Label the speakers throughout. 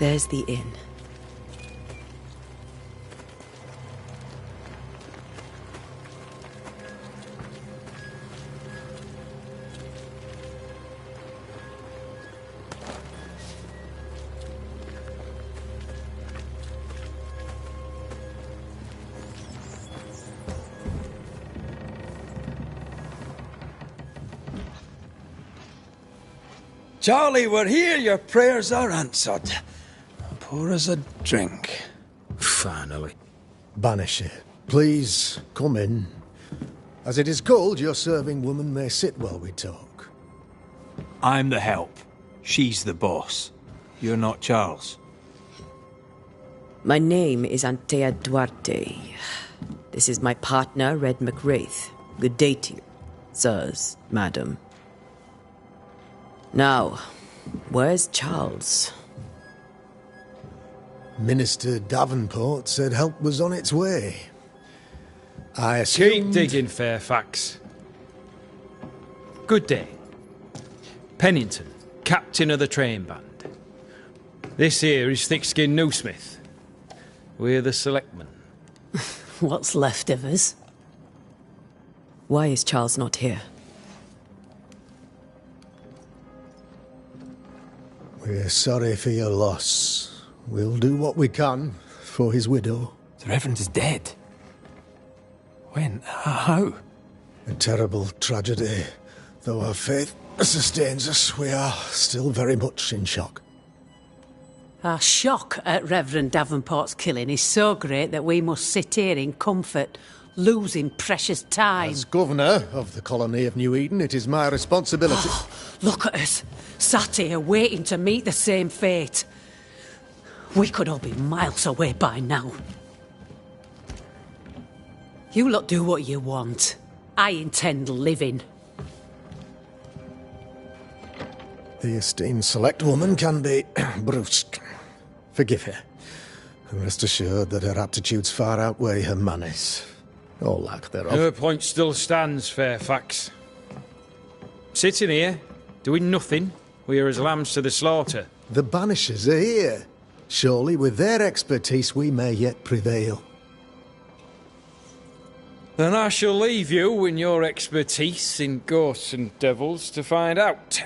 Speaker 1: There's the inn.
Speaker 2: Charlie, we're here. Your prayers are answered. Pour us a drink.
Speaker 3: Finally.
Speaker 4: Banisher, please come in. As it is cold, your serving woman may sit while we talk.
Speaker 5: I'm the help. She's the boss. You're not Charles.
Speaker 1: My name is Antea Duarte. This is my partner, Red McWraith. Good day to you, sirs, madam. Now, where's Charles?
Speaker 4: Minister Davenport said help was on its way. I assumed...
Speaker 3: Keep digging, Fairfax. Good day. Pennington, captain of the train band. This here is Thick-Skinned Newsmith. We're the selectmen.
Speaker 1: What's left of us? Why is Charles not here?
Speaker 4: We're sorry for your loss. We'll do what we can for his widow.
Speaker 5: The Reverend is dead. When? How?
Speaker 4: A terrible tragedy. Though our faith sustains us, we are still very much in shock.
Speaker 6: Our shock at Reverend Davenport's killing is so great that we must sit here in comfort, losing precious time.
Speaker 4: As governor of the colony of New Eden, it is my responsibility...
Speaker 6: Look at us, sat here waiting to meet the same fate. We could all be miles away by now. You lot do what you want. I intend living.
Speaker 4: The esteemed select woman can be brusque. Forgive her. And rest assured that her aptitudes far outweigh her manners. Or lack thereof.
Speaker 3: Her point still stands, Fairfax. Sitting here, doing nothing, we're as lambs to the slaughter.
Speaker 4: The Banishers are here. Surely with their expertise we may yet prevail.
Speaker 3: Then I shall leave you and your expertise in ghosts and devils to find out.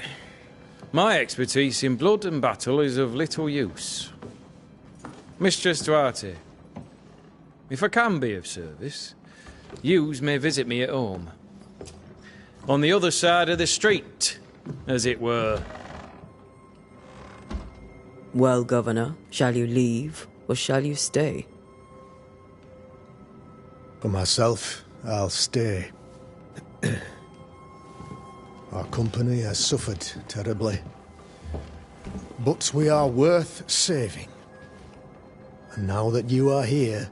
Speaker 3: My expertise in blood and battle is of little use. Mistress Duarte, if I can be of service, yous may visit me at home. On the other side of the street, as it were.
Speaker 1: Well, Governor, shall you leave or shall you stay?
Speaker 4: For myself, I'll stay. Our company has suffered terribly. But we are worth saving. And now that you are here,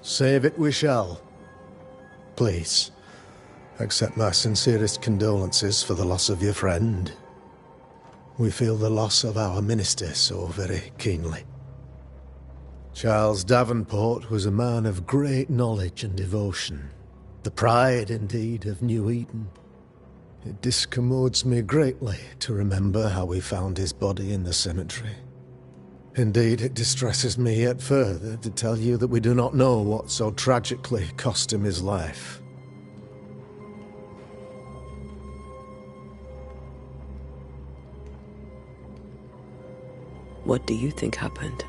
Speaker 4: save it we shall. Please, accept my sincerest condolences for the loss of your friend. We feel the loss of our minister so very keenly. Charles Davenport was a man of great knowledge and devotion. The pride, indeed, of New Eden. It discommodes me greatly to remember how we found his body in the cemetery. Indeed, it distresses me yet further to tell you that we do not know what so tragically cost him his life.
Speaker 1: What do you think happened?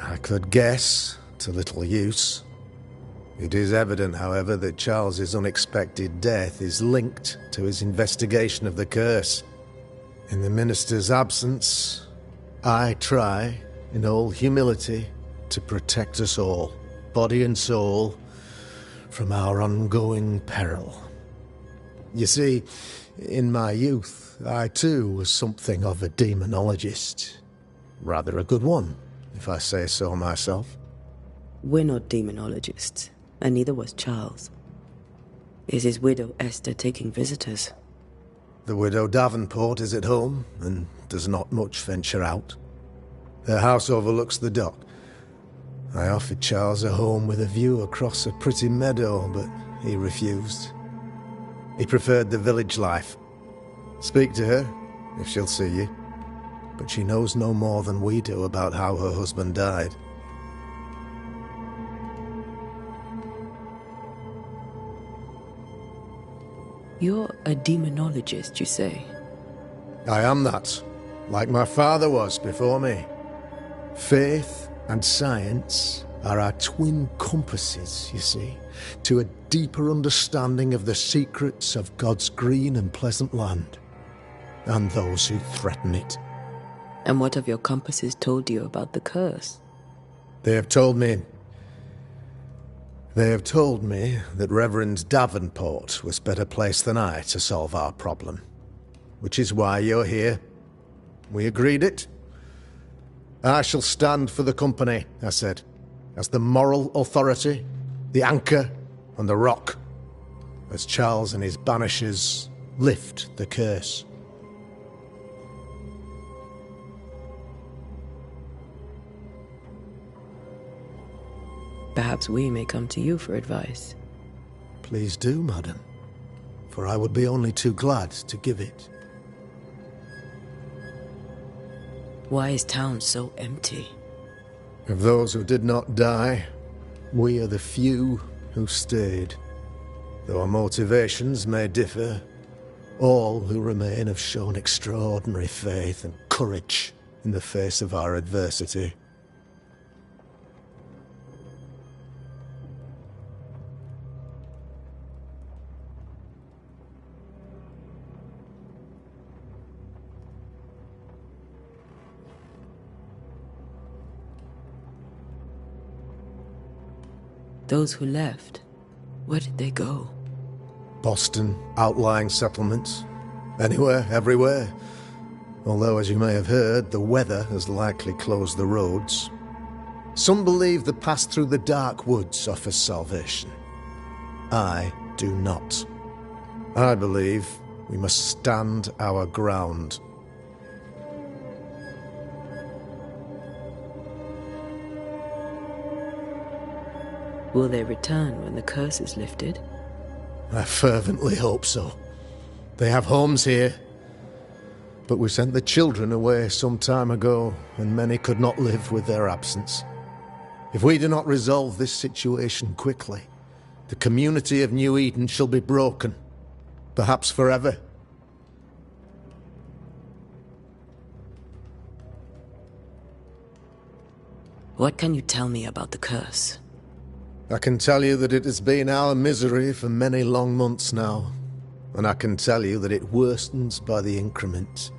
Speaker 4: I could guess, to little use. It is evident, however, that Charles's unexpected death is linked to his investigation of the curse. In the minister's absence, I try, in all humility, to protect us all, body and soul, from our ongoing peril. You see, in my youth, I too was something of a demonologist. Rather a good one, if I say so myself.
Speaker 1: We're not demonologists, and neither was Charles. Is his widow Esther taking visitors?
Speaker 4: The widow Davenport is at home, and does not much venture out. Their house overlooks the dock. I offered Charles a home with a view across a pretty meadow, but he refused. He preferred the village life. Speak to her, if she'll see you. but she knows no more than we do about how her husband died.
Speaker 1: You're a demonologist, you say?
Speaker 4: I am that, like my father was before me. Faith and science are our twin compasses, you see, to a deeper understanding of the secrets of God's green and pleasant land, and those who threaten it.
Speaker 1: And what have your compasses told you about the curse?
Speaker 4: They have told me that Reverend Davenport was better placed than I to solve our problem. Which is why you're here. We agreed it. I shall stand for the company, I said, as the moral authority, the anchor, and the rock, as Charles and his Banishers lift the curse.
Speaker 1: Perhaps we may come to you for advice.
Speaker 4: Please do, madam, for I would be only too glad to give it.
Speaker 1: Why is town so empty?
Speaker 4: Of those who did not die, we are the few who stayed. Though our motivations may differ, all who remain have shown extraordinary faith and courage in the face of our adversity.
Speaker 1: Those who left, where did they go?
Speaker 4: Boston, outlying settlements. Anywhere, everywhere. Although, as you may have heard, the weather has likely closed the roads. Some believe the path through the dark woods offers salvation. I do not. I believe we must stand our ground.
Speaker 1: Will they return when the curse is lifted?
Speaker 4: I fervently hope so. They have homes here. But we sent the children away some time ago, and many could not live with their absence. If we do not resolve this situation quickly, the community of New Eden shall be broken, perhaps forever.
Speaker 1: What can you tell me about the curse?
Speaker 4: I can tell you that it has been our misery for many long months now, and I can tell you that it worstens by the increment.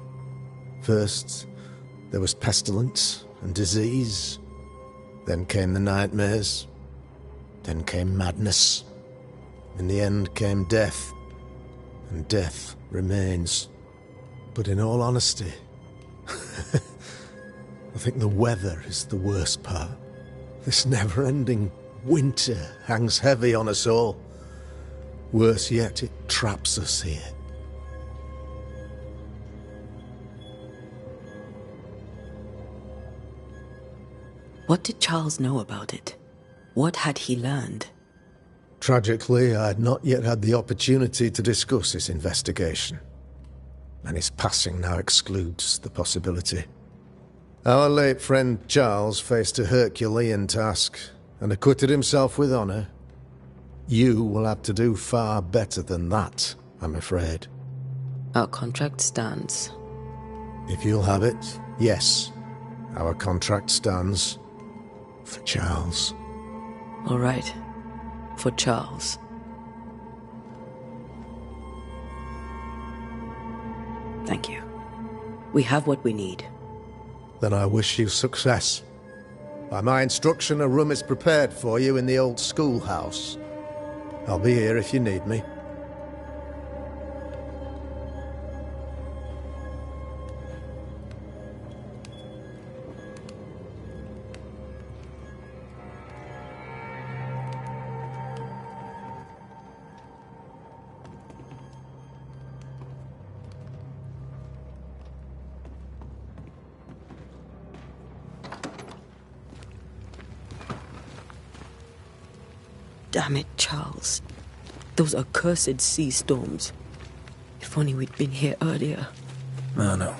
Speaker 4: First, there was pestilence and disease. Then came the nightmares. Then came madness. In the end came death, and death remains. But in all honesty, I think the weather is the worst part. This never-ending winter hangs heavy on us all. Worse yet, it traps us here.
Speaker 1: What did Charles know about it? What had he learned?
Speaker 4: Tragically, I had not yet had the opportunity to discuss his investigation, and his passing now excludes the possibility. Our late friend Charles faced a Herculean task, and acquitted himself with honor. You will have to do far better than that, I'm afraid.
Speaker 1: Our contract stands.
Speaker 4: If you'll have it, yes. Our contract stands. For Charles.
Speaker 1: All right. For Charles. Thank you. We have what we need.
Speaker 4: Then I wish you success. By my instruction, a room is prepared for you in the old schoolhouse. I'll be here if you need me.
Speaker 1: Damn it, Charles. Those accursed sea storms. If only we'd been here earlier.
Speaker 2: I know.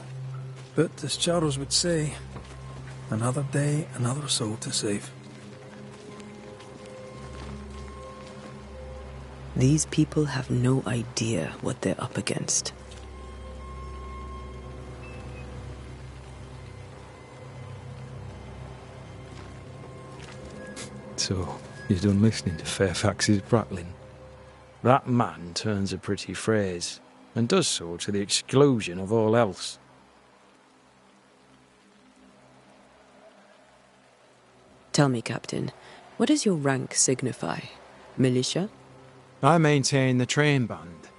Speaker 2: But as Charles would say, another day, another soul to save.
Speaker 1: These people have no idea what they're up against.
Speaker 3: So, you're done listening to Fairfax's prattling. That man turns a pretty phrase, and does so to the exclusion of all else.
Speaker 1: Tell me, Captain, what does your rank signify? Militia?
Speaker 5: I maintain the train band.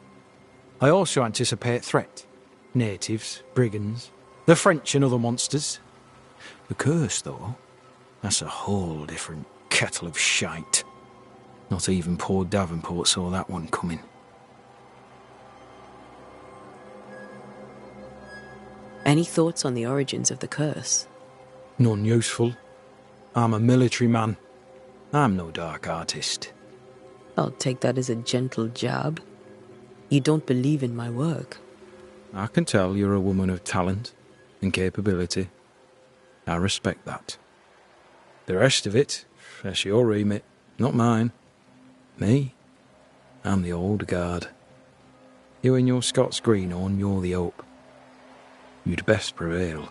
Speaker 5: I also anticipate threat. Natives, brigands, the French and other monsters. The curse, though, that's a whole different kettle of shite. Not even poor Davenport saw that one coming.
Speaker 1: Any thoughts on the origins of the curse?
Speaker 5: None useful. I'm a military man. I'm no dark artist.
Speaker 1: I'll take that as a gentle jab. You don't believe in my work.
Speaker 3: I can tell you're a woman of talent and capability. I respect that. The rest of it, that's your remit, not mine. Me? I'm the old guard. You and your Scots greenhorn, you're the hope. You'd best prevail.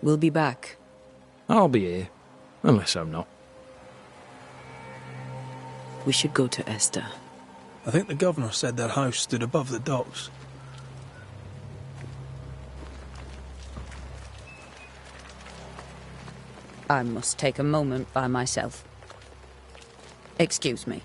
Speaker 1: We'll be back.
Speaker 3: I'll be here, unless I'm not.
Speaker 1: We should go to Esther.
Speaker 2: I think the governor said their house stood above the docks.
Speaker 7: I must take a moment by myself. Excuse me.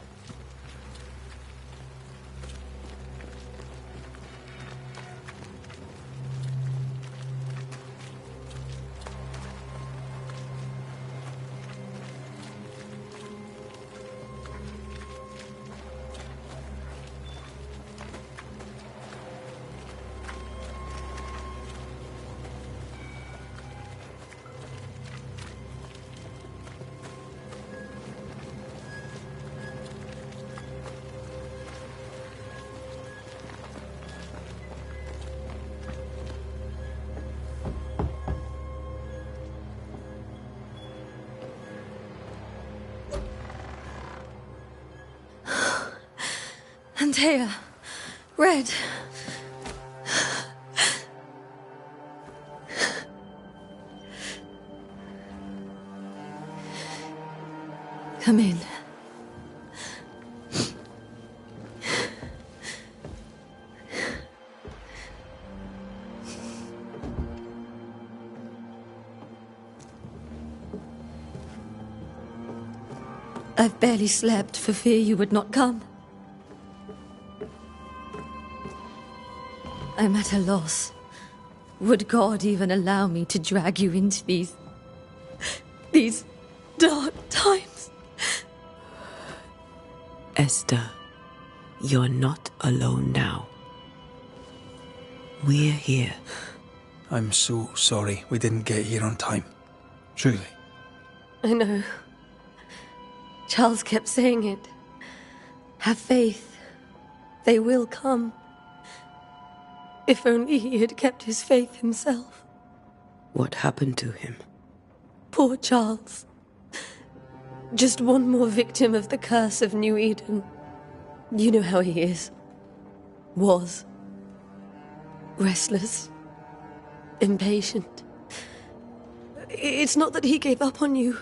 Speaker 8: Antea, Red. Come in. I've barely slept for fear you would not come. I'm at a loss. Would God even allow me to drag you into these dark times?
Speaker 1: Esther, you're not alone now. We're here.
Speaker 2: I'm so sorry we didn't get here on time. Truly.
Speaker 8: I know. Charles kept saying it. Have faith. They will come. If only he had kept his faith himself.
Speaker 1: What happened to him?
Speaker 8: Poor Charles. Just one more victim of the curse of New Eden. You know how he is. Was. Restless. Impatient. It's not that he gave up on you,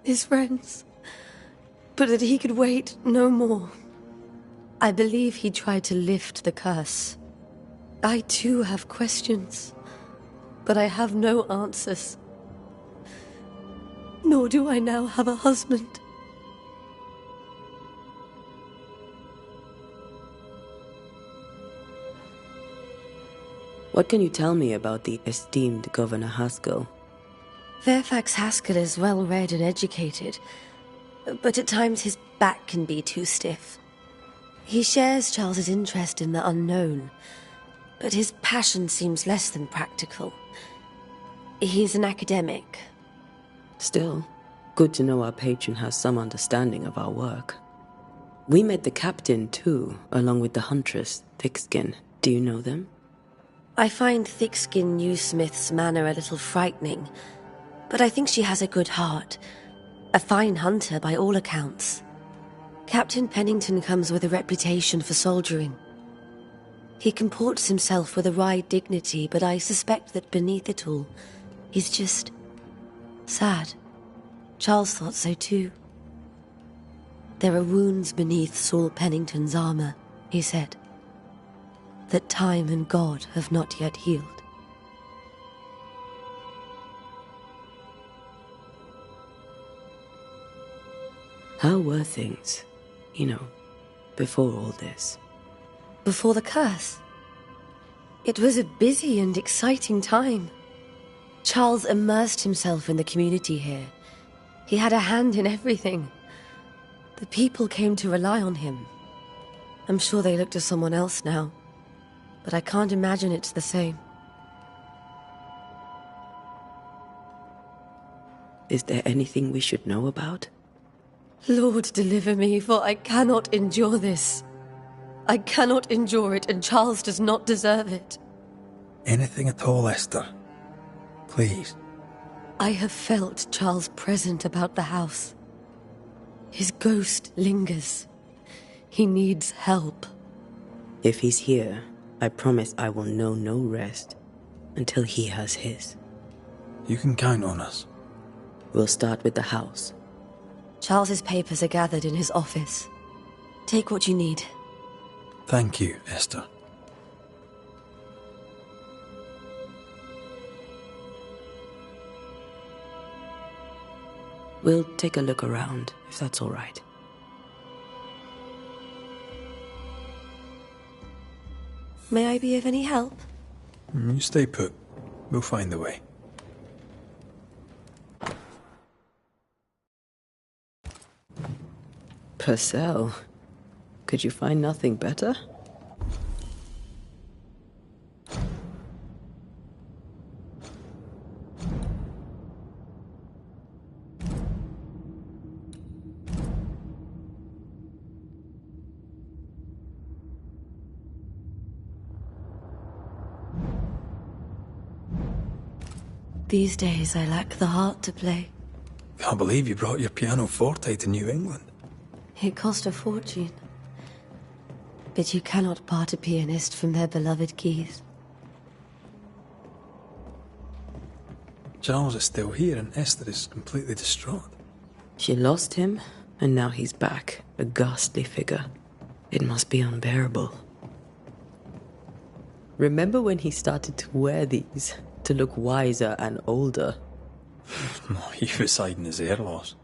Speaker 8: his friends, but that he could wait no more. I believe he tried to lift the curse. I too have questions, but I have no answers. Nor do I now have a husband.
Speaker 1: What can you tell me about the esteemed Governor Haskell?
Speaker 8: Fairfax Haskell is well read and educated, but at times his back can be too stiff. He shares Charles's interest in the unknown, but his passion seems less than practical. He's an academic.
Speaker 1: Still, good to know our patron has some understanding of our work. We met the captain, too, along with the huntress, Thickskin. Do you know them?
Speaker 8: I find thick-skinned Newsmith's manner a little frightening, but I think she has a good heart. A fine hunter by all accounts. Captain Pennington comes with a reputation for soldiering. He comports himself with a wry dignity, but I suspect that beneath it all, he's just sad. Charles thought so too. There are wounds beneath Saul Pennington's armor, he said, that time and God have not yet healed.
Speaker 1: How were things, before all this?
Speaker 8: Before the curse? It was a busy and exciting time. Charles immersed himself in the community here. He had a hand in everything. The people came to rely on him. I'm sure they look to someone else now, but I can't imagine it's the same.
Speaker 1: Is there anything we should know about?
Speaker 8: Lord, deliver me, for I cannot endure this. I cannot endure it, and Charles does not deserve it.
Speaker 2: Anything at all, Esther. Please.
Speaker 8: I have felt Charles present about the house. His ghost lingers. He needs help.
Speaker 1: If he's here, I promise I will know no rest until he has his.
Speaker 2: You can count on us.
Speaker 1: We'll start with the house.
Speaker 8: Charles's papers are gathered in his office. Take what you need.
Speaker 2: Thank you, Esther.
Speaker 1: We'll take a look around, if that's all right.
Speaker 8: May I be of any help?
Speaker 2: You stay put. We'll find a way.
Speaker 1: Purcell, could you find nothing better?
Speaker 8: These days I lack the heart to play.
Speaker 2: Can't believe you brought your pianoforte to New England.
Speaker 8: It cost a fortune. But you cannot part a pianist from their beloved keys.
Speaker 2: Charles is still here and Esther is completely distraught.
Speaker 1: She lost him, and now he's back, a ghastly figure. It must be unbearable. Remember when he started to wear these, to look wiser and older?
Speaker 2: He was hiding his hair loss.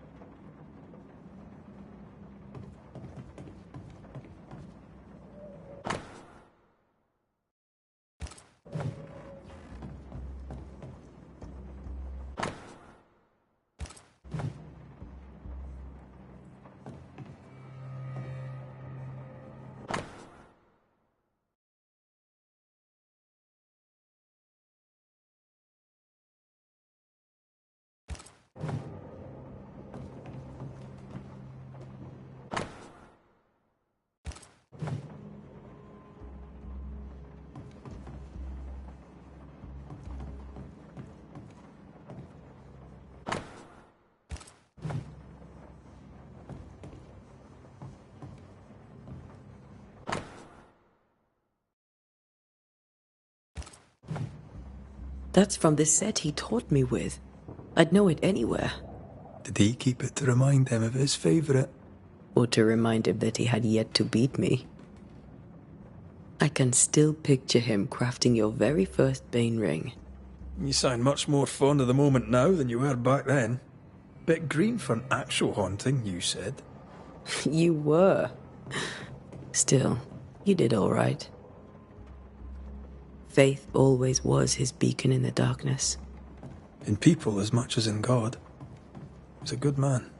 Speaker 1: That's from the set he taught me with. I'd know it anywhere.
Speaker 2: Did he keep it to remind him of his favourite?
Speaker 1: Or to remind him that he had yet to beat me. I can still picture him crafting your very first Bane ring.
Speaker 2: You sound much more fond of the moment now than you were back then. Bit green for an actual haunting, you said.
Speaker 1: You were. Still, you did all right. Faith always was his beacon in the darkness.
Speaker 2: In people as much as in God. He was a good man.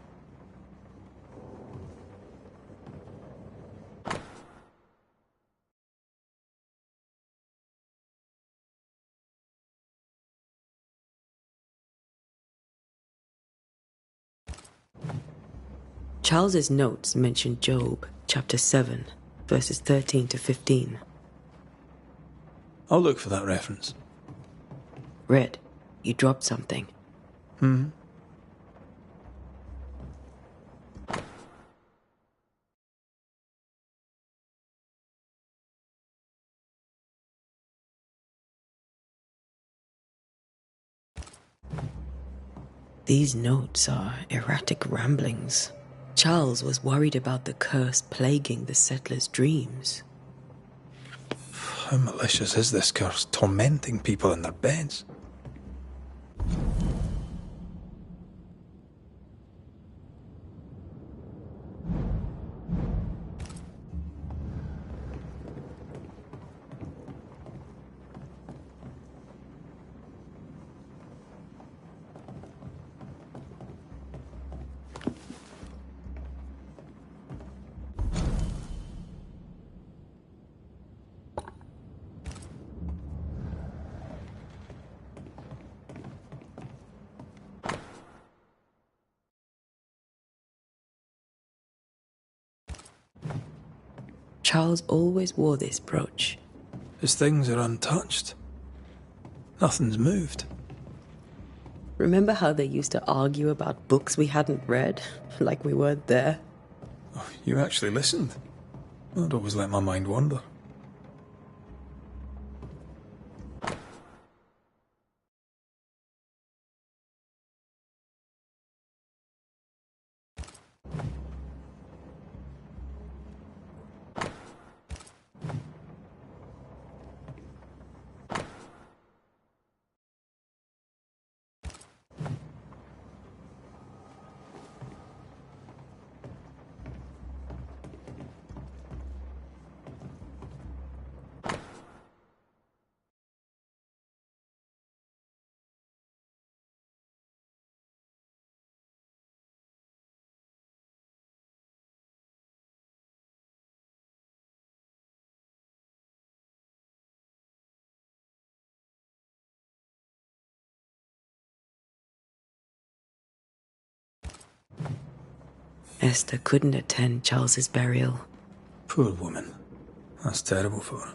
Speaker 1: Charles's notes mention Job, chapter 7, verses 13 to 15.
Speaker 2: I'll look for that reference.
Speaker 1: Red, you dropped something. These notes are erratic ramblings. Charles was worried about the curse plaguing the settlers' dreams.
Speaker 2: How malicious is this curse, tormenting people in their beds?
Speaker 1: Charles always wore this brooch.
Speaker 2: His things are untouched. Nothing's moved.
Speaker 1: Remember how they used to argue about books we hadn't read? Like we weren't there?
Speaker 2: Oh, you actually listened. I'd always let my mind wander.
Speaker 1: Esther couldn't attend Charles's burial.
Speaker 2: Poor woman. That's terrible for her.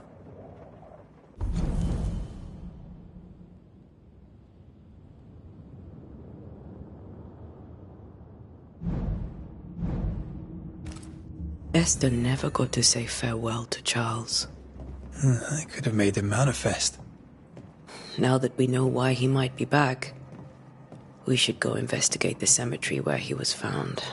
Speaker 1: Esther never got to say farewell to Charles.
Speaker 2: I could have made him manifest.
Speaker 1: Now that we know why he might be back, we should go investigate the cemetery where he was found.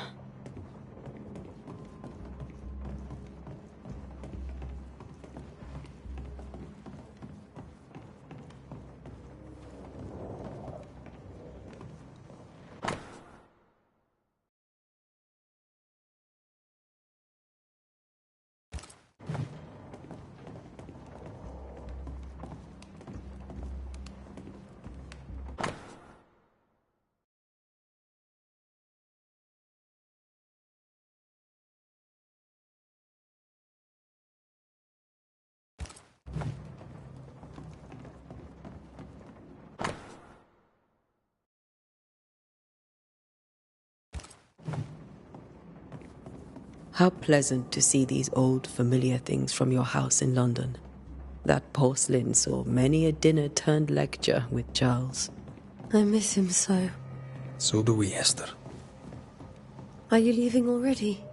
Speaker 1: How pleasant to see these old, familiar things from your house in London. That porcelain saw many a dinner-turned-lecture with Charles.
Speaker 8: I miss him so.
Speaker 2: So do we, Esther.
Speaker 8: Are you leaving already?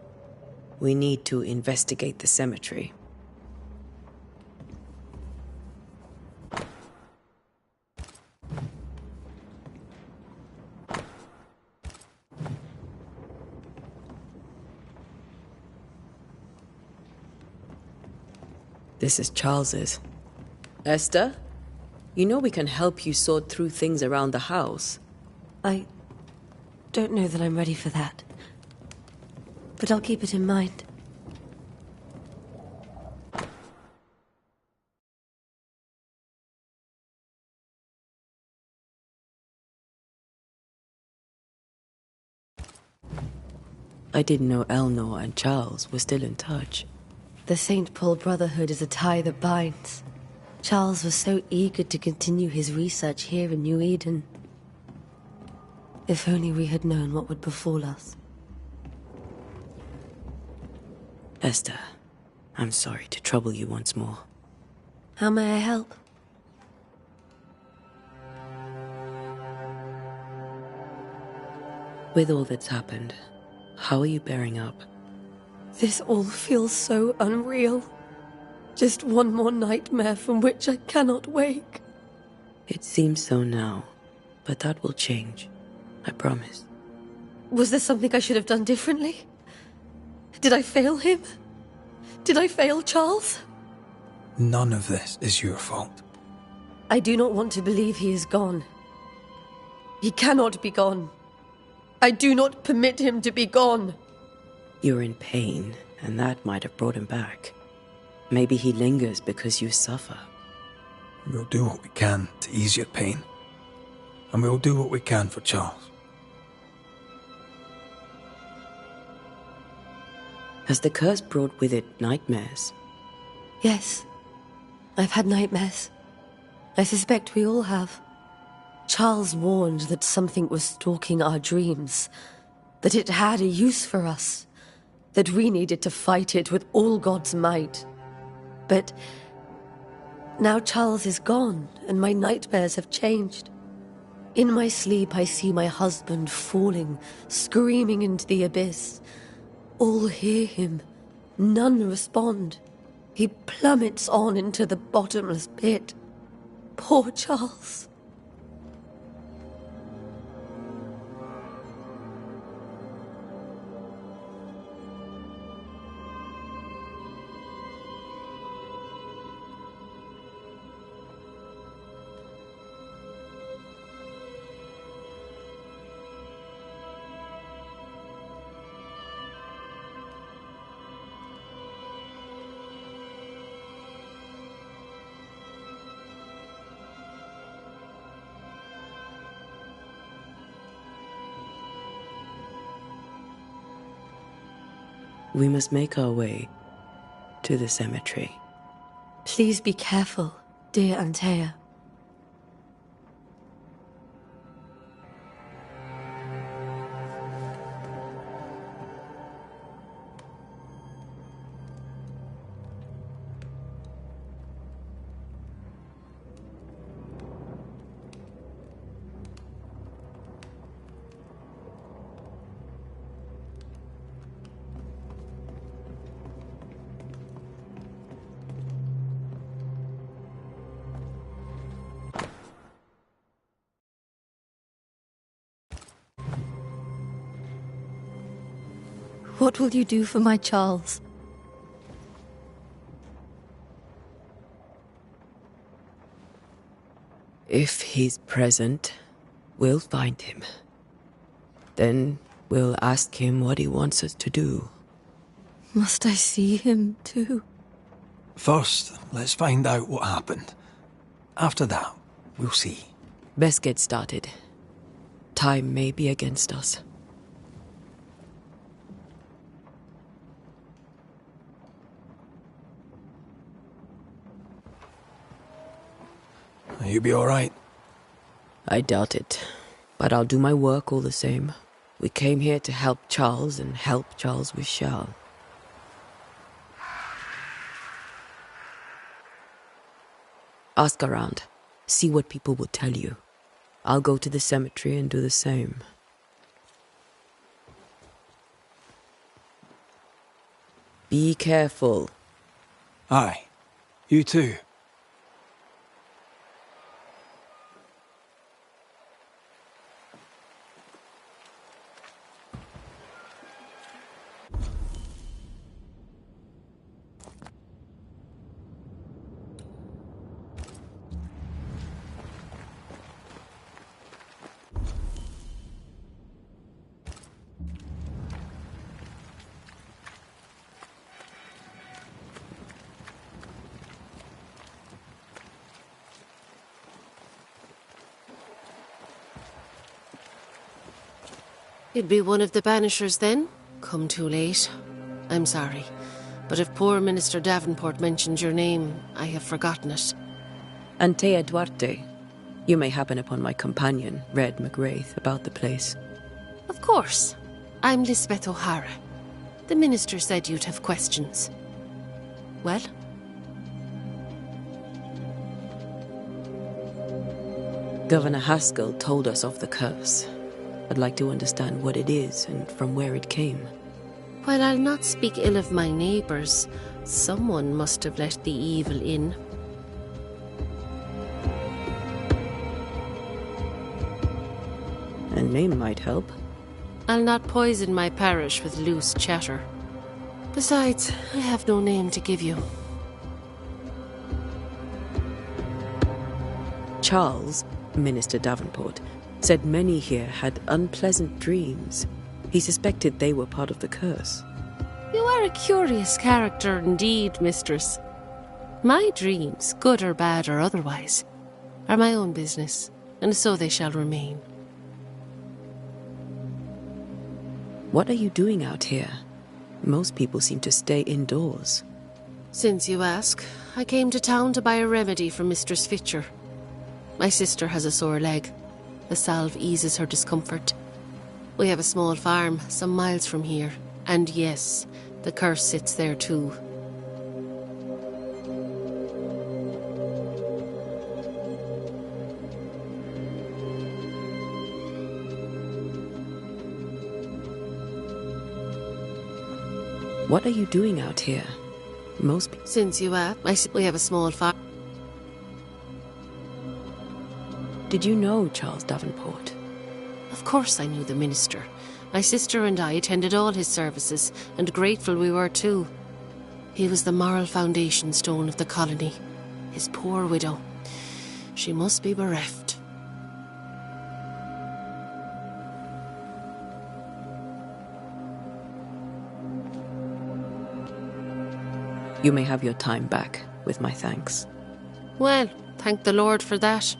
Speaker 1: We need to investigate the cemetery. This is Charles's. Esther, you know we can help you sort through things around the house.
Speaker 8: I don't know that I'm ready for that. But I'll keep it in mind.
Speaker 1: I didn't know Eleanor and Charles were still in touch.
Speaker 8: The St. Paul Brotherhood is a tie that binds. Charles was so eager to continue his research here in New Eden. If only we had known what would befall us.
Speaker 1: Esther, I'm sorry to trouble you once more.
Speaker 8: How may I help?
Speaker 1: With all that's happened, how are you bearing up?
Speaker 8: This all feels so unreal. Just one more nightmare from which I cannot wake.
Speaker 1: It seems so now, but that will change. I promise.
Speaker 8: Was there something I should have done differently? Did I fail him? Did I fail Charles?
Speaker 2: None of this is your fault.
Speaker 8: I do not want to believe he is gone. He cannot be gone. I do not permit him to be gone.
Speaker 1: You're in pain, and that might have brought him back. Maybe he lingers because you suffer.
Speaker 2: We'll do what we can to ease your pain. And we'll do what we can for Charles.
Speaker 1: Has the curse brought with it nightmares?
Speaker 8: Yes. I've had nightmares. I suspect we all have. Charles warned that something was stalking our dreams, that it had a use for us, that we needed to fight it with all God's might. But now Charles is gone, and my nightmares have changed. In my sleep, I see my husband falling, screaming into the abyss. All hear him. None respond. He plummets on into the bottomless pit. Poor Charles.
Speaker 1: We must make our way to the cemetery.
Speaker 8: Please be careful, dear Antea. What will you do for my Charles?
Speaker 1: If he's present, we'll find him. Then we'll ask him what he wants us to do.
Speaker 8: Must I see him too?
Speaker 2: First, let's find out what happened. After that, we'll see.
Speaker 1: Best get started. Time may be against us.
Speaker 2: You be all right?
Speaker 1: I doubt it, but I'll do my work all the same. We came here to help Charles, and help Charles we shall. Ask around. See what people will tell you. I'll go to the cemetery and do the same. Be careful.
Speaker 2: Aye. You too.
Speaker 9: You'd be one of the Banishers then? Come too late. I'm sorry, but if poor Minister Davenport mentioned your name, I have forgotten it.
Speaker 1: Antea Duarte. You may happen upon my companion, Red McWraith, about the place.
Speaker 9: Of course. I'm Lisbeth O'Hara. The minister said you'd have questions. Well?
Speaker 1: Governor Haskell told us of the curse. I'd like to understand what it is and from where it came.
Speaker 9: While I'll not speak ill of my neighbours, someone must have let the evil in.
Speaker 1: A name might help.
Speaker 9: I'll not poison my parish with loose chatter. Besides, I have no name to give you.
Speaker 1: Charles, Minister Davenport, said many here had unpleasant dreams. He suspected they were part of the curse.
Speaker 9: You are a curious character indeed, mistress. My dreams, good or bad or otherwise, are my own business, and so they shall remain.
Speaker 1: What are you doing out here? Most people seem to stay indoors.
Speaker 9: Since you ask, I came to town to buy a remedy for Mistress Fitcher. My sister has a sore leg. The salve eases her discomfort. We have a small farm some miles from here, and yes, the curse sits there too.
Speaker 1: What are you doing out here?
Speaker 9: Since you ask, we have a small farm.
Speaker 1: Did you know Charles Davenport?
Speaker 9: Of course I knew the minister. My sister and I attended all his services, and grateful we were too. He was the moral foundation stone of the colony. His poor widow. She must be bereft.
Speaker 1: You may have your time back, with my thanks.
Speaker 9: Well, thank the Lord for that.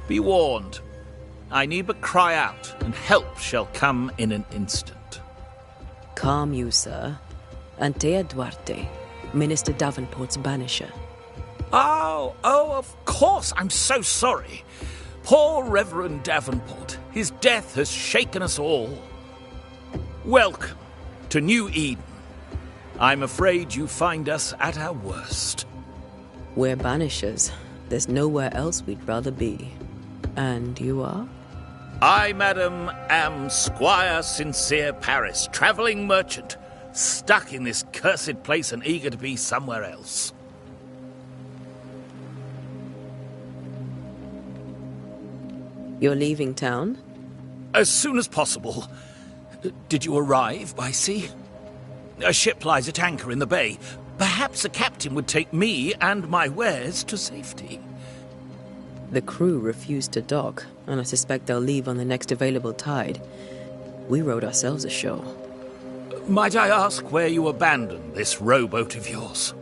Speaker 10: Be warned. I need but cry out, and help shall come in an instant.
Speaker 1: Calm you, sir. Antea Duarte, Minister Davenport's banisher.
Speaker 10: Oh, of course. I'm so sorry. Poor Reverend Davenport. His death has shaken us all. Welcome to New Eden. I'm afraid you find us at our worst.
Speaker 1: We're banishers. There's nowhere else we'd rather be. And you are?
Speaker 10: I, madam, am Squire Sincere Paris, travelling merchant, stuck in this cursed place and eager to be somewhere else.
Speaker 1: You're leaving town?
Speaker 10: As soon as possible. Did you arrive by sea? A ship lies at anchor in the bay. Perhaps a captain would take me and my wares to safety.
Speaker 1: The crew refused to dock, and I suspect they'll leave on the next available tide. We rowed ourselves ashore.
Speaker 10: Might I ask where you abandoned this rowboat of yours?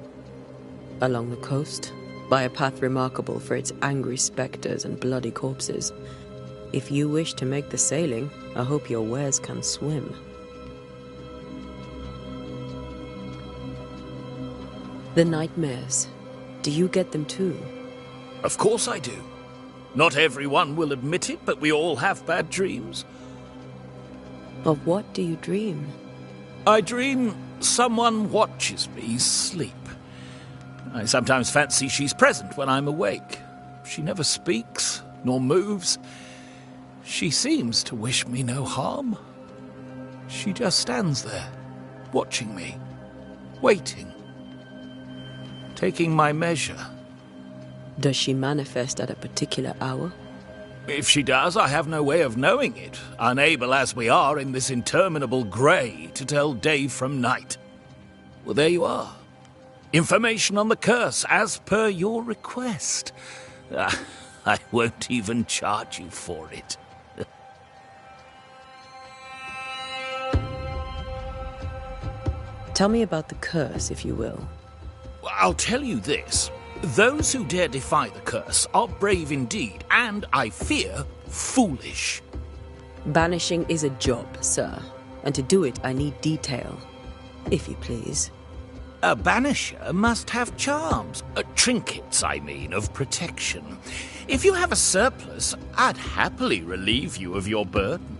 Speaker 1: Along the coast, by a path remarkable for its angry spectres and bloody corpses. If you wish to make the sailing, I hope your wares can swim. The nightmares. Do you get them too?
Speaker 10: Of course I do. Not everyone will admit it, but we all have bad dreams.
Speaker 1: Of what do you dream?
Speaker 10: I dream someone watches me sleep. I sometimes fancy she's present when I'm awake. She never speaks, nor moves. She seems to wish me no harm. She just stands there, watching me, waiting, taking my measure.
Speaker 1: Does she manifest at a particular hour?
Speaker 10: If she does, I have no way of knowing it, unable as we are in this interminable grey to tell day from night. Well, there you are. Information on the curse, as per your request. I won't even charge you for it.
Speaker 1: Tell me about the curse, if you will.
Speaker 10: I'll tell you this. Those who dare defy the curse are brave indeed, and, I fear, foolish.
Speaker 1: Banishing is a job, sir. And to do it, I need detail. If you please.
Speaker 10: A banisher must have charms. Trinkets, I mean, of protection. If you have a surplus, I'd happily relieve you of your burden.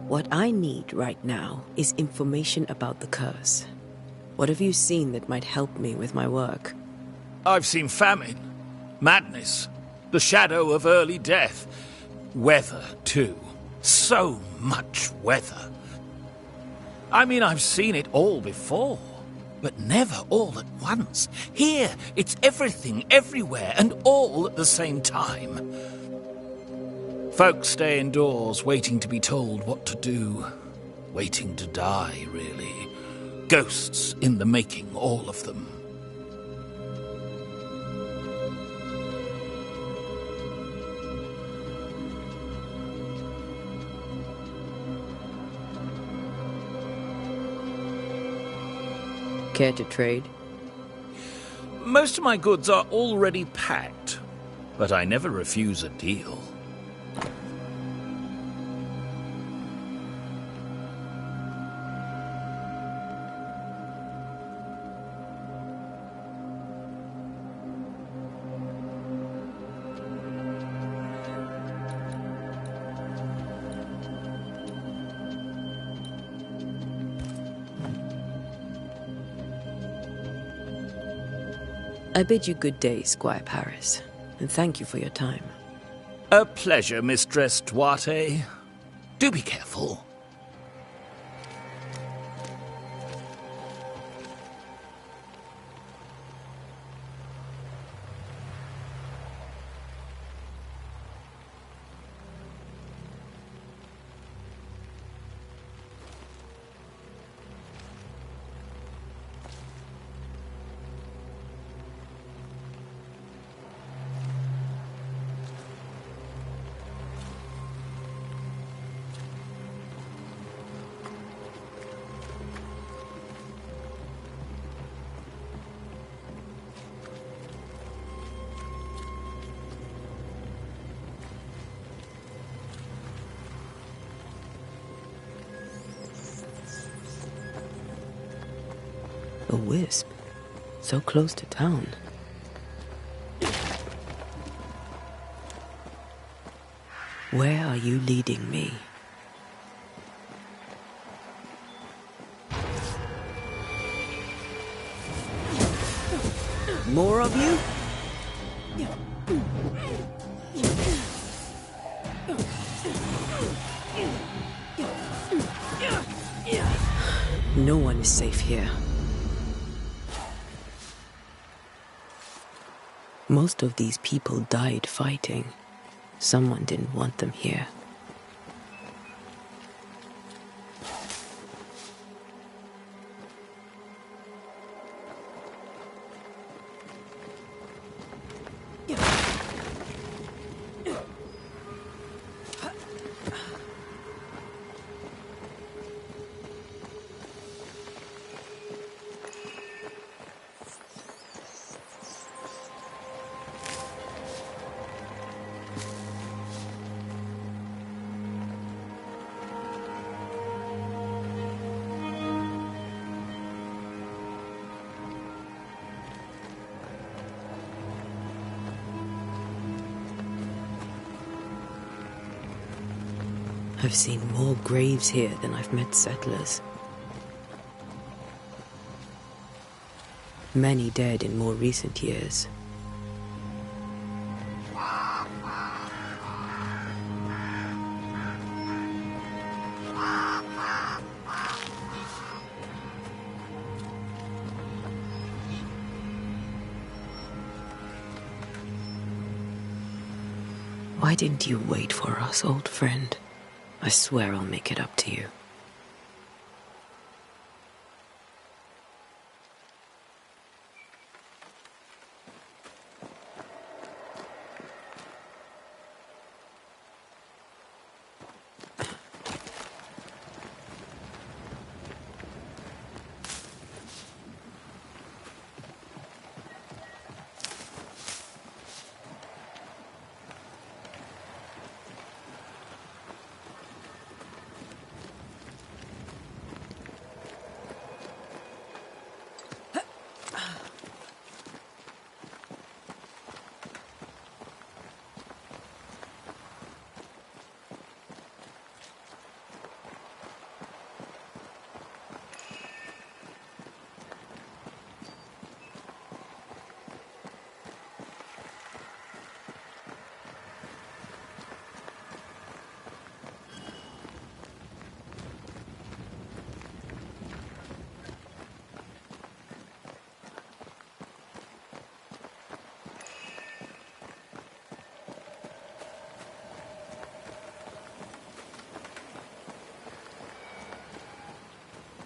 Speaker 1: What I need right now is information about the curse. What have you seen that might help me with my work?
Speaker 10: I've seen famine, madness, the shadow of early death. Weather, too. So much weather. I mean, I've seen it all before, but never all at once. Here, it's everything, everywhere, and all at the same time. Folks stay indoors, waiting to be told what to do. Waiting to die, really. Ghosts in the making, all of them.
Speaker 1: Care to trade?
Speaker 10: Most of my goods are already packed, but I never refuse a deal.
Speaker 1: I bid you good day, Squire Paris, and thank you for your time.
Speaker 10: A pleasure, Mistress Duarte. Do be careful.
Speaker 1: A wisp, so close to town. Where are you leading me? More of you? No one is safe here. Most of these people died fighting. Someone didn't want them here. I've seen more graves here than I've met settlers. Many dead in more recent years. Why didn't you wait for us, old friend? I swear I'll make it up to you.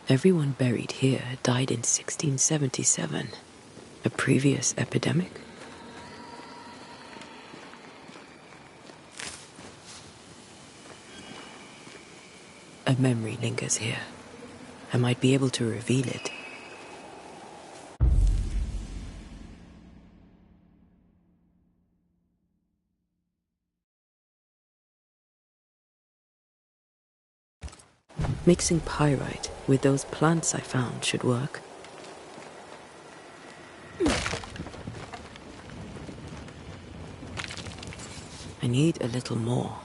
Speaker 1: Everyone buried here died in 1677. A previous epidemic? A memory lingers here. I might be able to reveal it. Mixing pyrite with those plants I found should work. I need a little more.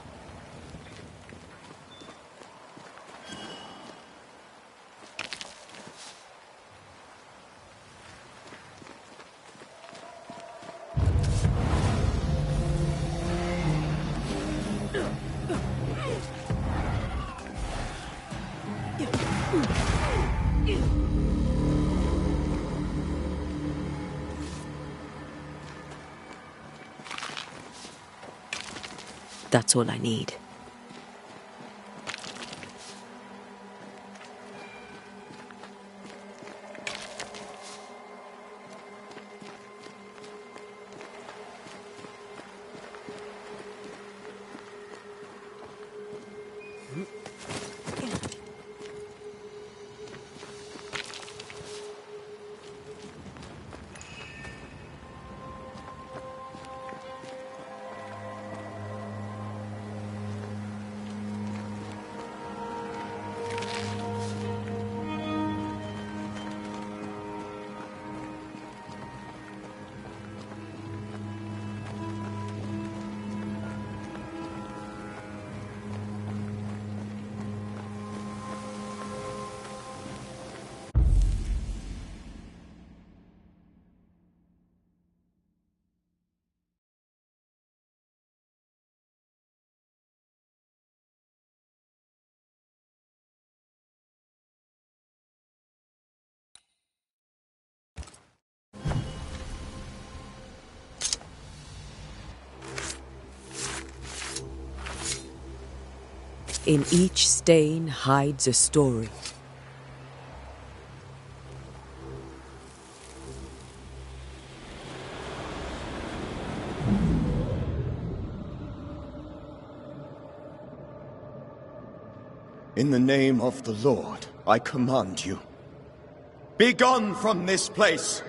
Speaker 1: That's all I need. In each stain hides a story.
Speaker 11: In the name of the Lord, I command you. Be gone from this place!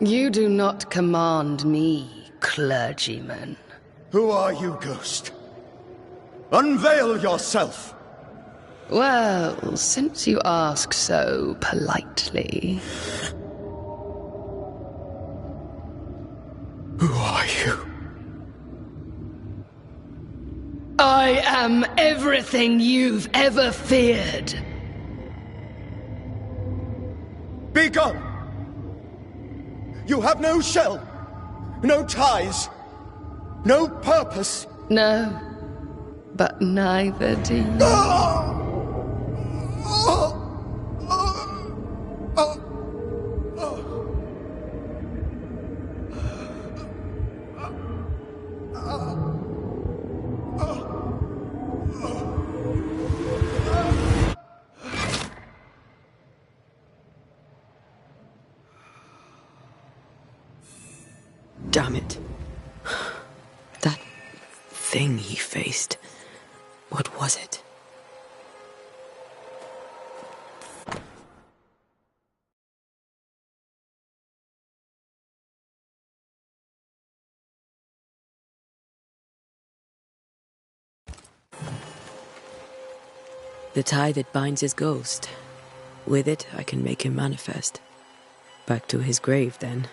Speaker 12: You do not command me, clergyman.
Speaker 11: Who are you, ghost? Unveil yourself!
Speaker 12: Well, since you ask so politely...
Speaker 11: Who are you?
Speaker 12: I am everything you've ever feared.
Speaker 11: Be gone! You have no shell, no ties, no purpose.
Speaker 12: No, but neither do you.
Speaker 1: Damn it. That thing he faced. What was it? The tie that binds his ghost. With it, I can make him manifest. Back to his grave, then.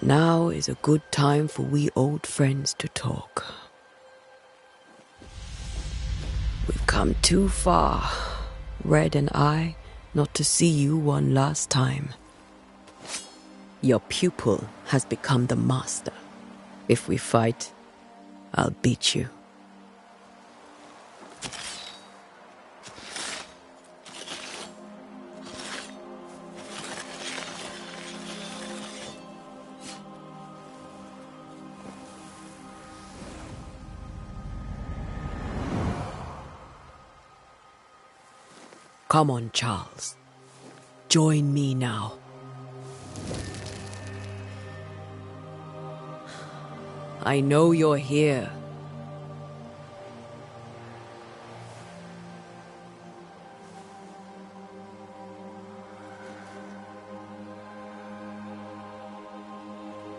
Speaker 1: Now is a good time for we old friends to talk. We've come too far, Red and I, not to see you one last time. Your pupil has become the master. If we fight, I'll beat you. Come on, Charles. Join me now. I know you're here.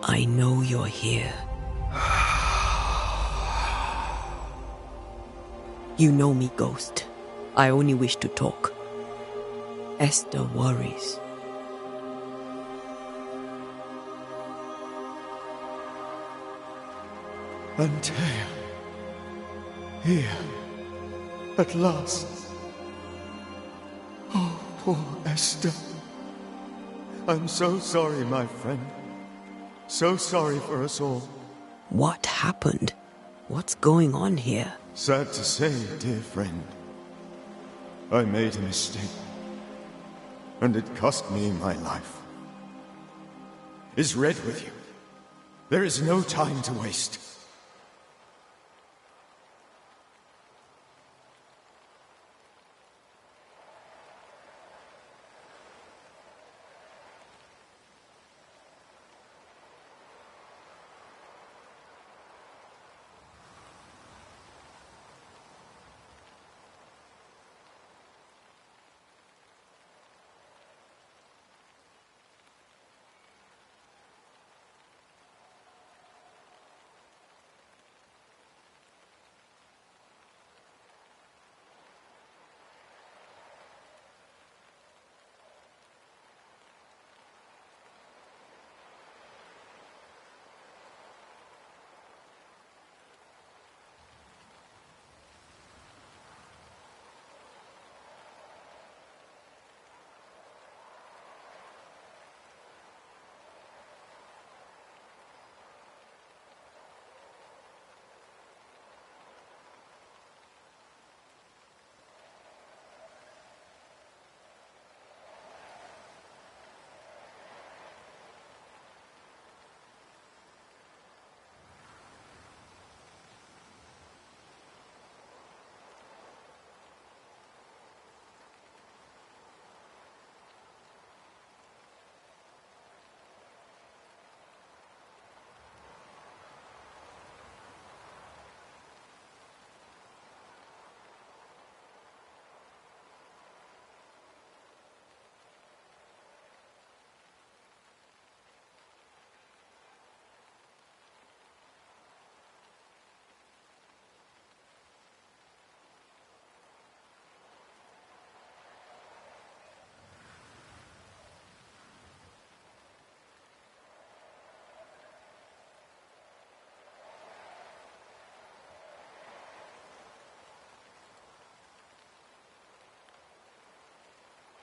Speaker 1: I know you're here. You know me, Ghost. I only wish to talk. Esther worries.
Speaker 11: Antea. Here. At last. Oh, poor Esther. I'm so sorry, my friend. So sorry for us all.
Speaker 1: What happened? What's going on here?
Speaker 11: Sad to say, dear friend. I made a mistake. And it cost me my life. Is Red with you? There is no time to waste.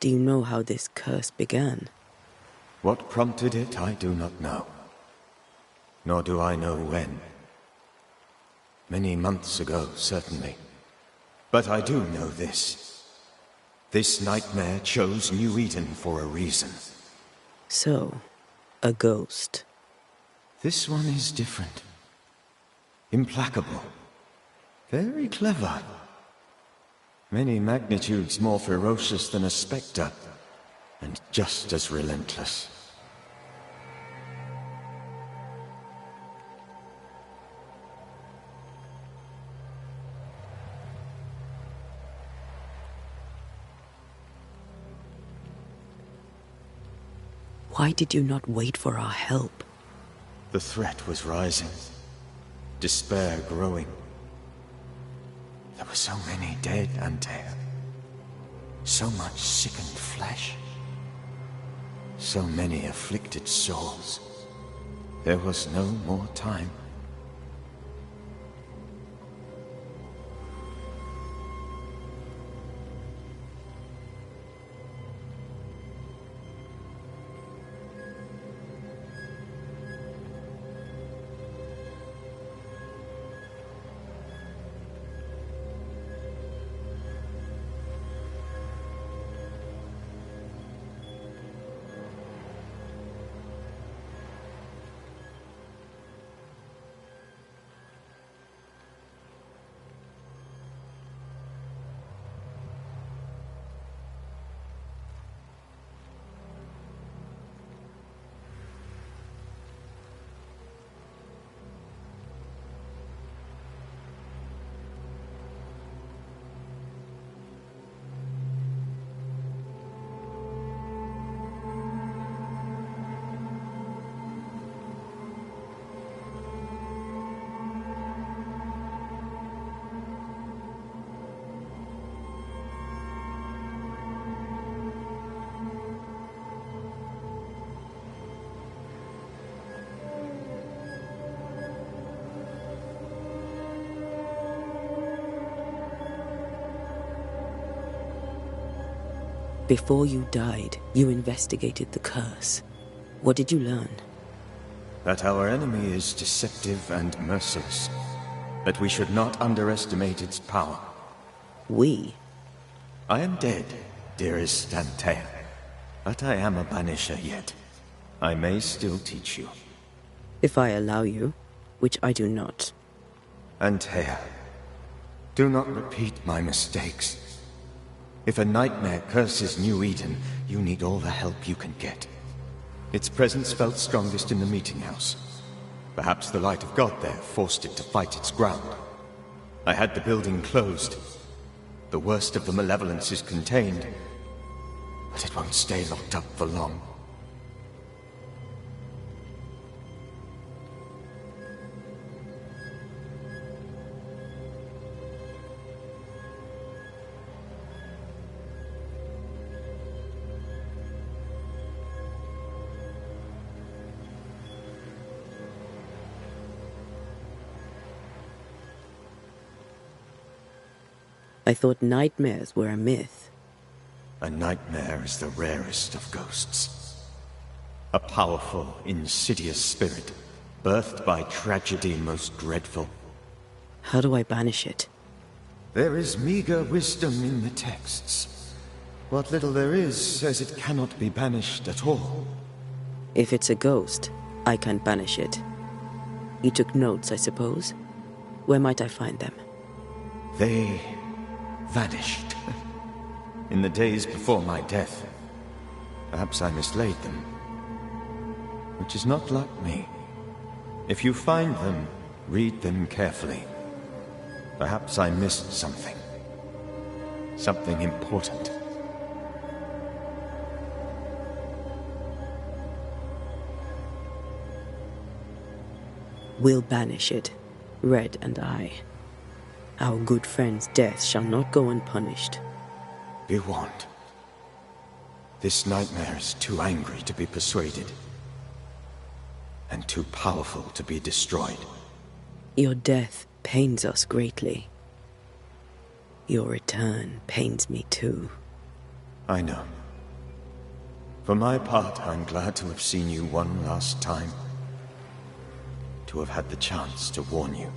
Speaker 1: Do you know how this curse began?
Speaker 11: What prompted it, I do not know. Nor do I know when. Many months ago, certainly. But I do know this. This nightmare chose New Eden for a reason.
Speaker 1: So, a ghost.
Speaker 11: This one is different. Implacable. Very clever. Many magnitudes more ferocious than a spectre, and just as relentless.
Speaker 1: Why did you not wait for our help?
Speaker 11: The threat was rising. Despair growing. There were so many dead, Antea. So much sickened flesh. So many afflicted souls. There was no more time.
Speaker 1: Before you died, you investigated the curse. What did you learn?
Speaker 11: That our enemy is deceptive and merciless. That we should not underestimate its power.
Speaker 1: We?
Speaker 11: I am dead, dearest Antea. But I am a Banisher yet. I may still teach you.
Speaker 1: If I allow you, which I do not.
Speaker 11: Antea, do not repeat my mistakes. If a nightmare curses New Eden, you need all the help you can get. Its presence felt strongest in the meeting house. Perhaps the light of God there forced it to fight its ground. I had the building closed. The worst of the malevolence is contained, but it won't stay locked up for long.
Speaker 1: I thought nightmares were a myth.
Speaker 11: A nightmare is the rarest of ghosts. A powerful, insidious spirit, birthed by tragedy most dreadful.
Speaker 1: How do I banish it?
Speaker 11: There is meager wisdom in the texts. What little there is says it cannot be banished at all.
Speaker 1: If it's a ghost, I can't banish it. You took notes, I suppose? Where might I find them?
Speaker 11: They vanished. In the days before my death. Perhaps I mislaid them. Which is not like me. If you find them, read them carefully. Perhaps I missed something. Something important.
Speaker 1: We'll banish it, Red and I. Our good friend's death shall not go unpunished.
Speaker 11: Be warned. This nightmare is too angry to be persuaded. And too powerful to be destroyed.
Speaker 1: Your death pains us greatly. Your return pains me too.
Speaker 11: I know. For my part, I'm glad to have seen you one last time. To have had the chance to warn you.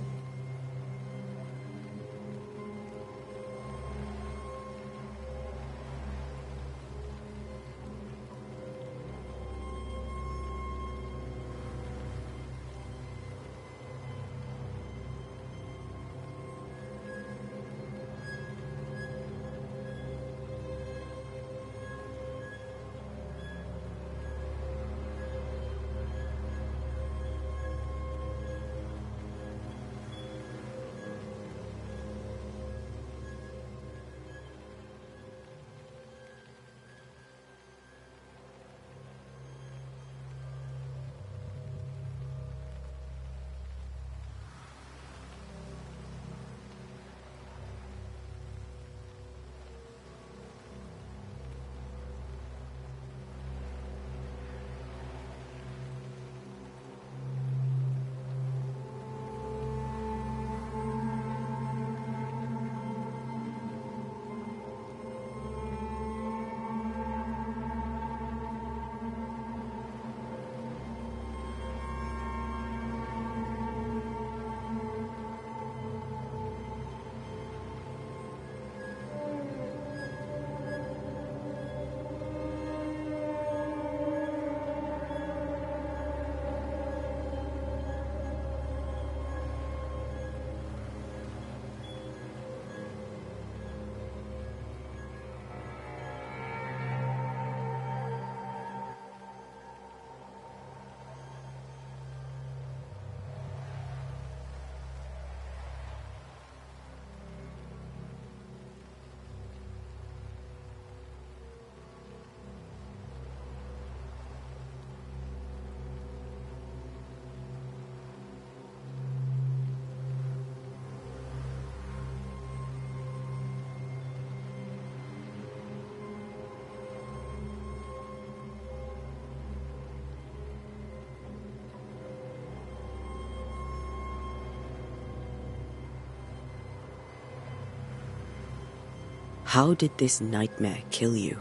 Speaker 1: How did this nightmare kill you?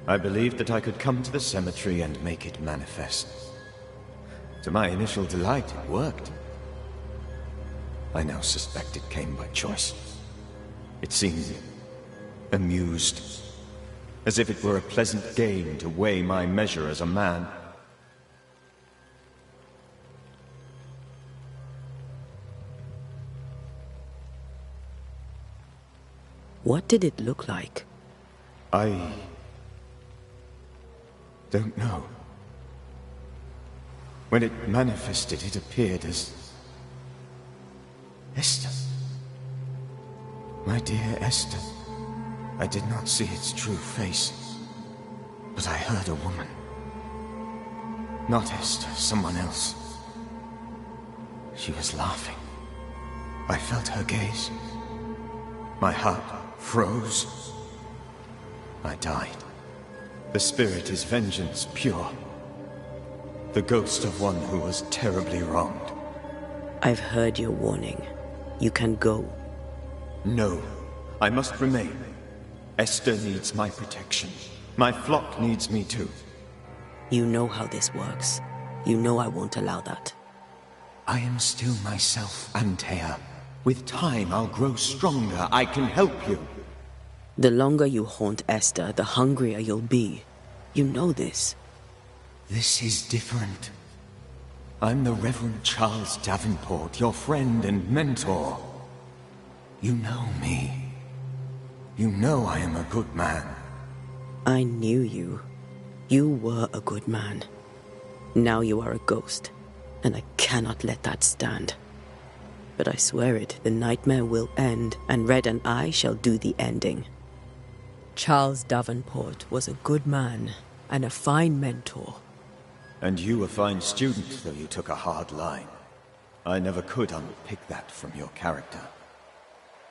Speaker 11: I believed that I could come to the cemetery and make it manifest. To my initial delight, it worked. I now suspect it came by choice. It seemed amused, as if it were a pleasant game to weigh my measure as a man.
Speaker 1: What did it look like?
Speaker 11: I don't know. When it manifested, it appeared as Esther. My dear Esther. I did not see its true face, but I heard a woman. Not Esther, someone else. She was laughing. I felt her gaze. My heart froze. I died. The spirit is vengeance pure. The ghost of one who was terribly wronged.
Speaker 1: I've heard your warning. You can go.
Speaker 11: No, I must remain. Esther needs my protection. My flock needs me too.
Speaker 1: You know how this works. You know I won't allow that.
Speaker 11: I am still myself, Antea. With time, I'll grow stronger. I can help you.
Speaker 1: The longer you haunt Esther, the hungrier you'll be. You know this.
Speaker 11: This is different. I'm the Reverend Charles Davenport, your friend and mentor. You know me. You know I am a good man.
Speaker 1: I knew you. You were a good man. Now you are a ghost, and I cannot let that stand. But I swear it, the nightmare will end, and Red and I shall do the ending. Charles Davenport was a good man, and a fine mentor.
Speaker 11: And you a fine student, though you took a hard line. I never could unpick that from your character.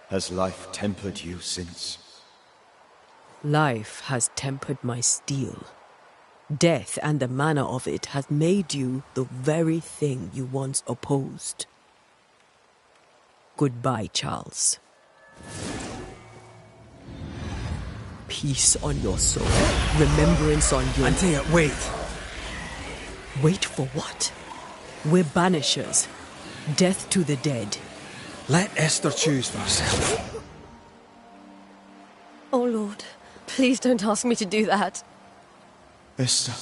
Speaker 11: Has life tempered you since?
Speaker 1: Life has tempered my steel. Death and the manner of it has made you the very thing you once opposed. Goodbye, Charles. Peace on your soul. Remembrance on your...
Speaker 2: Antea, wait.
Speaker 1: Wait for what? We're Banishers. Death to the dead.
Speaker 2: Let Esther choose for herself.
Speaker 8: Oh, Lord. Please don't ask me to do that.
Speaker 11: Esther,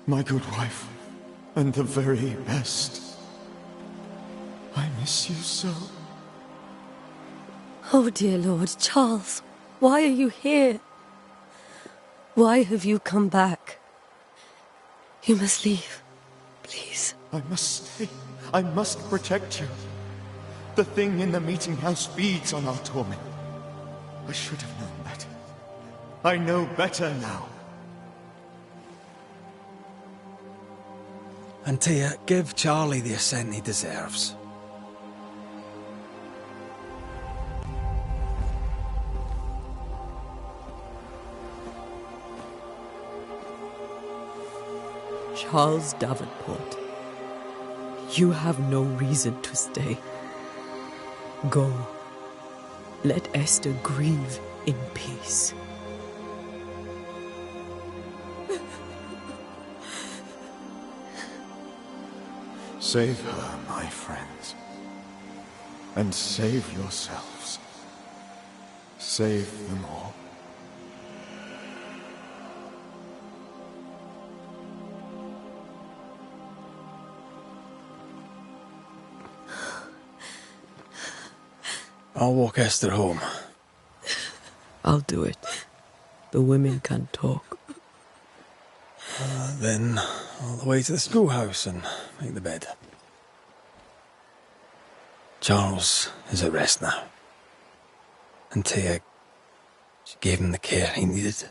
Speaker 11: my good wife, and the very best. I miss you so.
Speaker 8: Oh, dear Lord, Charles, why are you here? Why have you come back? You must leave, please.
Speaker 11: I must stay. I must protect you. The thing in the meeting house feeds on our torment. I should have known better. I know better now.
Speaker 2: Antea, give Charlie the ascent he deserves.
Speaker 1: Charles Davenport, you have no reason to stay. Go. Let Esther grieve in peace.
Speaker 11: Save her, my friends. And save yourselves. Save them all.
Speaker 2: I'll walk Esther home.
Speaker 1: I'll do it. The women can talk.
Speaker 2: Then all the way to the schoolhouse and make the bed. Charles is at rest now. Antea, she gave him the care he needed.